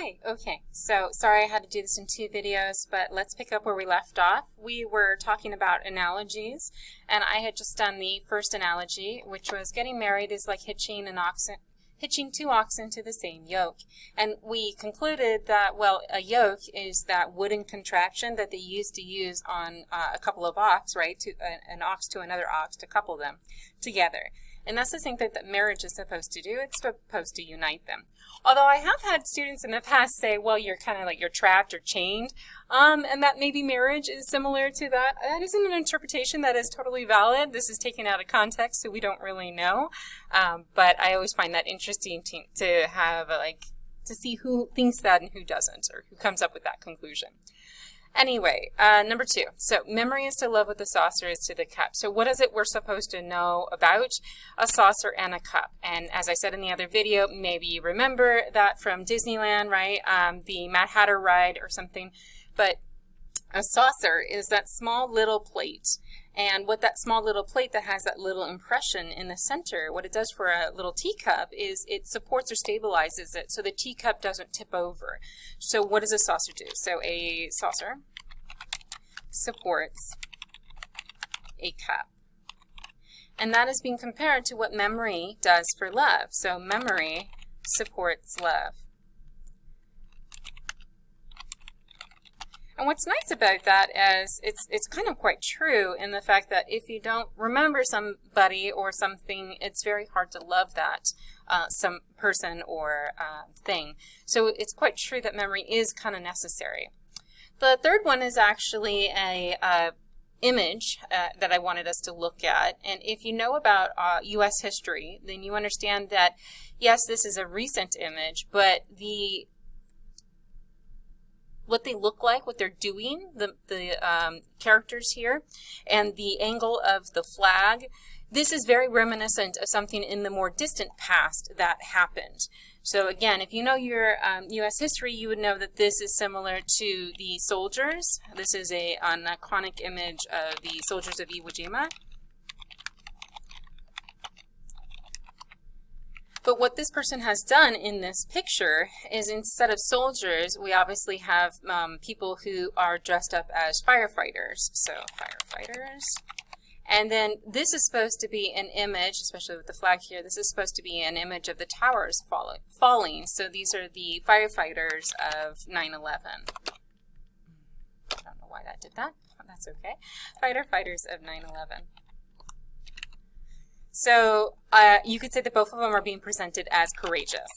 Hi, okay, so sorry I had to do this in two videos, but let's pick up where we left off. We were talking about analogies, and I had just done the first analogy, which was getting married is like hitching two oxen to the same yoke. And we concluded that, well, a yoke is that wooden contraption that they used to use on a couple of ox, right, an ox to another ox to couple them together. And that's the same thing that marriage is supposed to do. It's supposed to unite them. Although I have had students in the past say, well, you're kind of like you're trapped or chained, and that maybe marriage is similar to that. That isn't an interpretation that is totally valid. This is taken out of context, so we don't really know. But I always find that interesting to have, to see who thinks that and who doesn't, or who comes up with that conclusion. Anyway, number 2. So memory is to love what the saucer is to the cup. So what is it we're supposed to know about a saucer and a cup? And as I said in the other video, maybe you remember that from Disneyland, right? The Mad Hatter ride or something. But a saucer is that small little plate. And what that small little plate that has that little impression in the center, what it does for a little teacup is it supports or stabilizes it so the teacup doesn't tip over. So what does a saucer do? So a saucer supports a cup. And that is being compared to what memory does for love. So memory supports love. And what's nice about that is it's kind of quite true in the fact that if you don't remember somebody or something, it's very hard to love that some person or thing. So it's quite true that memory is kind of necessary. The third one is actually a image that I wanted us to look at. And if you know about U.S. history, then you understand that, yes, this is a recent image, but what they look like, what they're doing, the characters here, and the angle of the flag, this is very reminiscent of something in the more distant past that happened. So again, if you know your U.S. history, you would know that this is similar to the soldiers. This is an iconic image of the soldiers of Iwo Jima. But what this person has done in this picture is instead of soldiers, we obviously have people who are dressed up as firefighters. So firefighters. And then this is supposed to be an image, especially with the flag here, this is supposed to be an image of the towers falling. So these are the firefighters of 9/11. I don't know why that did that. That's okay. Fighters of 9/11. So you could say that both of them are being presented as courageous.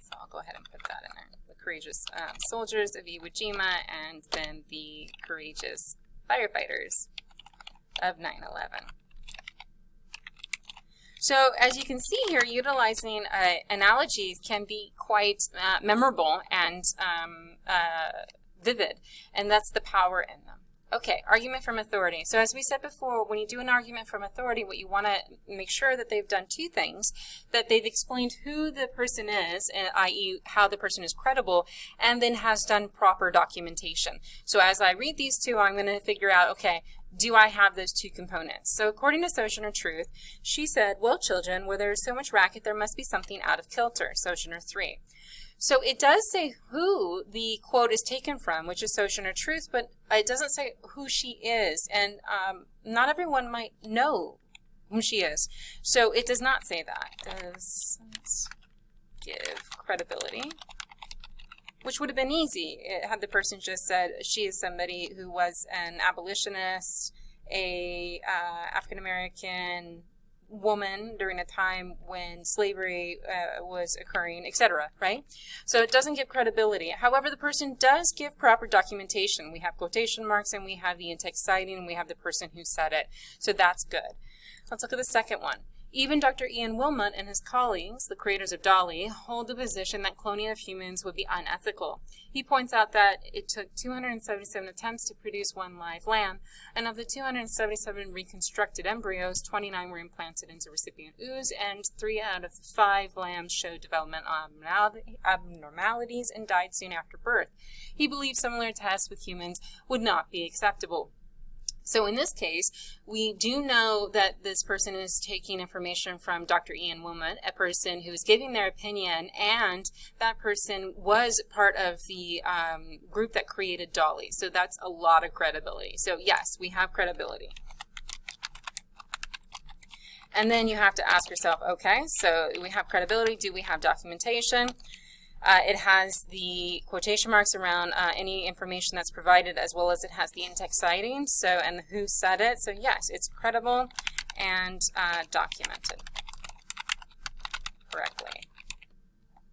So I'll go ahead and put that in there. The courageous soldiers of Iwo Jima and then the courageous firefighters of 9/11. So as you can see here, utilizing analogies can be quite memorable and vivid, and that's the power in them. Okay, argument from authority. So as we said before, when you do an argument from authority, what you want to make sure that they've done two things, that they've explained who the person is, i.e. how the person is credible, and then has done proper documentation. So as I read these two, I'm going to figure out, okay, do I have those two components? So according to Sojourner Truth, she said, well, children, where there is so much racket, there must be something out of kilter, Sojourner 3. So it does say who the quote is taken from, which is Sojourner Truth, but it doesn't say who she is, and not everyone might know who she is. So it does not say that. It does give credibility, which would have been easy had the person just said she is somebody who was an abolitionist, a African-American woman during a time when slavery was occurring, etc., right? So it doesn't give credibility. However, the person does give proper documentation. We have quotation marks, and we have the in-text citing, and we have the person who said it. So that's good. Let's look at the second one. Even Dr. Ian Wilmot and his colleagues, the creators of Dolly, hold the position that cloning of humans would be unethical. He points out that it took 277 attempts to produce one live lamb, and of the 277 reconstructed embryos, 29 were implanted into recipient ooze, and 3 out of the 5 lambs showed developmental abnormalities and died soon after birth. He believes similar tests with humans would not be acceptable. So in this case, we do know that this person is taking information from Dr. Ian Wilmot, a person who is giving their opinion, and that person was part of the group that created Dolly. So that's a lot of credibility. So yes, we have credibility. And then you have to ask yourself, okay, so we have credibility. Do we have documentation? It has the quotation marks around any information that's provided, as well as it has the in-text citing, so, and who said it. So yes, it's credible and documented correctly.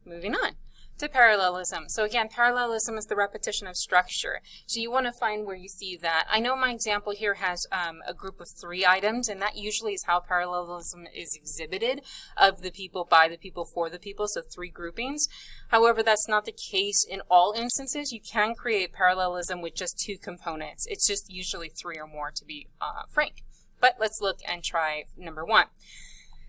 Moving on to parallelism. So again, parallelism is the repetition of structure. So you want to find where you see that. I know my example here has a group of 3 items, and that usually is how parallelism is exhibited, of the people, by the people, for the people, so 3 groupings. However, that's not the case in all instances. You can create parallelism with just 2 components. It's just usually 3 or more, to be frank. But let's look and try number 1.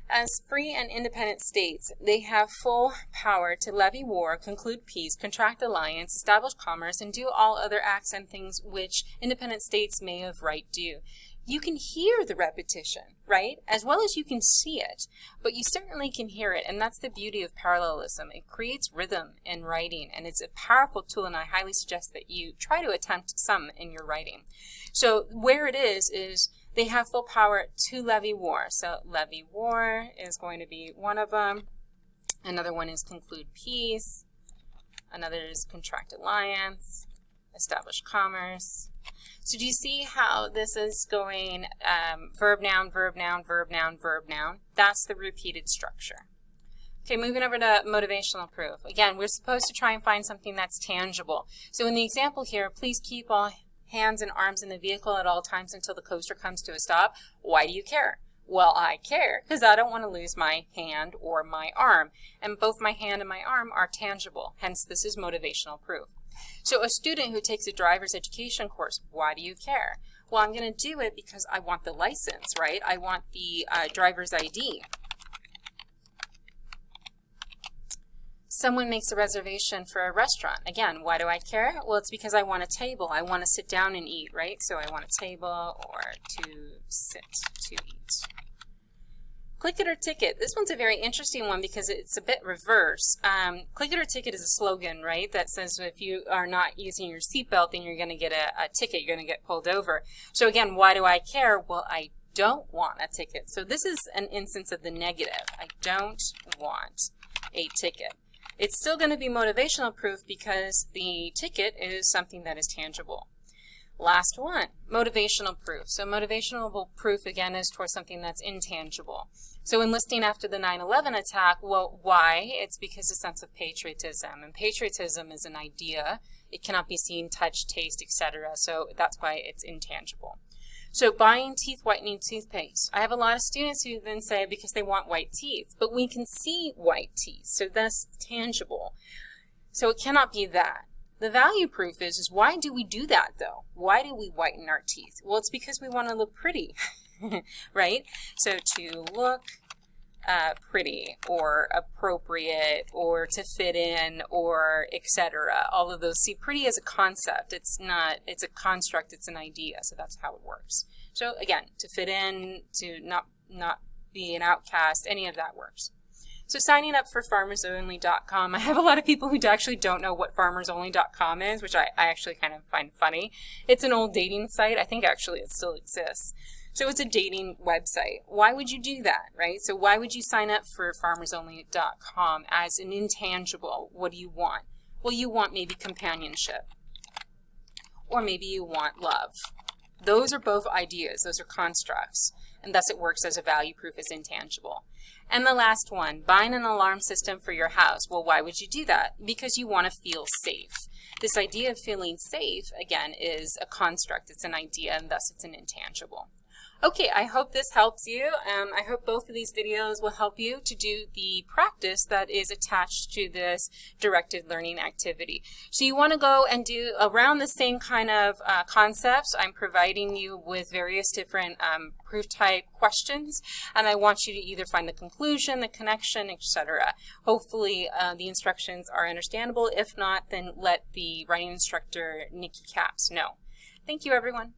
As free and independent states, they have full power to levy war, conclude peace, contract alliance, establish commerce, and do all other acts and things which independent states may of right do. You can hear the repetition, right? As well as you can see it, but you certainly can hear it, and that's the beauty of parallelism. It creates rhythm in writing, and it's a powerful tool, and I highly suggest that you try to attempt some in your writing. So where it is they have full power to levy war. So levy war is going to be one of them. Another one is conclude peace. Another is contract alliance, establish commerce. So do you see how this is going verb, noun, verb, noun, verb, noun, verb, noun? That's the repeated structure. Okay, moving over to motivational proof. Again, we're supposed to try and find something that's tangible. So in the example here, please keep all hands and arms in the vehicle at all times until the coaster comes to a stop. Why do you care? Well, I care because I don't want to lose my hand or my arm. And both my hand and my arm are tangible. Hence, this is motivational proof. So a student who takes a driver's education course, why do you care? Well, I'm going to do it because I want the license, right? I want the driver's ID. Someone makes a reservation for a restaurant. Again, why do I care? Well, it's because I want a table. I want to sit down and eat, right? So I want a table or to sit to eat. Click it or ticket. This one's a very interesting one because it's a bit reverse. Click it or ticket is a slogan, right? That says if you are not using your seatbelt, then you're going to get a ticket. You're going to get pulled over. So again, why do I care? Well, I don't want a ticket. So this is an instance of the negative. I don't want a ticket. It's still going to be motivational proof because the ticket is something that is tangible. Last one, motivational proof. So motivational proof, again, is towards something that's intangible. So enlisting after the 9/11 attack, well, why? It's because of a sense of patriotism. And patriotism is an idea. It cannot be seen, touched, taste, etc. So that's why it's intangible. So buying teeth whitening toothpaste. I have a lot of students who then say because they want white teeth, but we can see white teeth, so that's tangible. So it cannot be that. The value proof is why do we do that though? Why do we whiten our teeth? Well, it's because we want to look pretty, right? So to look pretty or appropriate or to fit in or etc. All of those. See, pretty is a concept. It's a construct. It's an idea. So that's how it works. So again, to fit in, to not be an outcast, any of that works. So signing up for FarmersOnly.com. I have a lot of people who actually don't know what FarmersOnly.com is, which I actually kind of find funny. It's an old dating site. I think actually it still exists. So it's a dating website. Why would you do that, right? So why would you sign up for FarmersOnly.com as an intangible? What do you want? Well, you want maybe companionship. Or maybe you want love. Those are both ideas. Those are constructs. And thus it works as a value proof as intangible. And the last one, buying an alarm system for your house. Well, why would you do that? Because you want to feel safe. This idea of feeling safe, again, is a construct. It's an idea, and thus it's an intangible. Okay, I hope this helps you. I hope both of these videos will help you to do the practice that is attached to this directed learning activity. So you want to go and do around the same kind of concepts. I'm providing you with various different proof type questions, and I want you to either find the conclusion, the connection, etc. Hopefully the instructions are understandable. If not, then let the writing instructor, Nikki Capps, know. Thank you, everyone.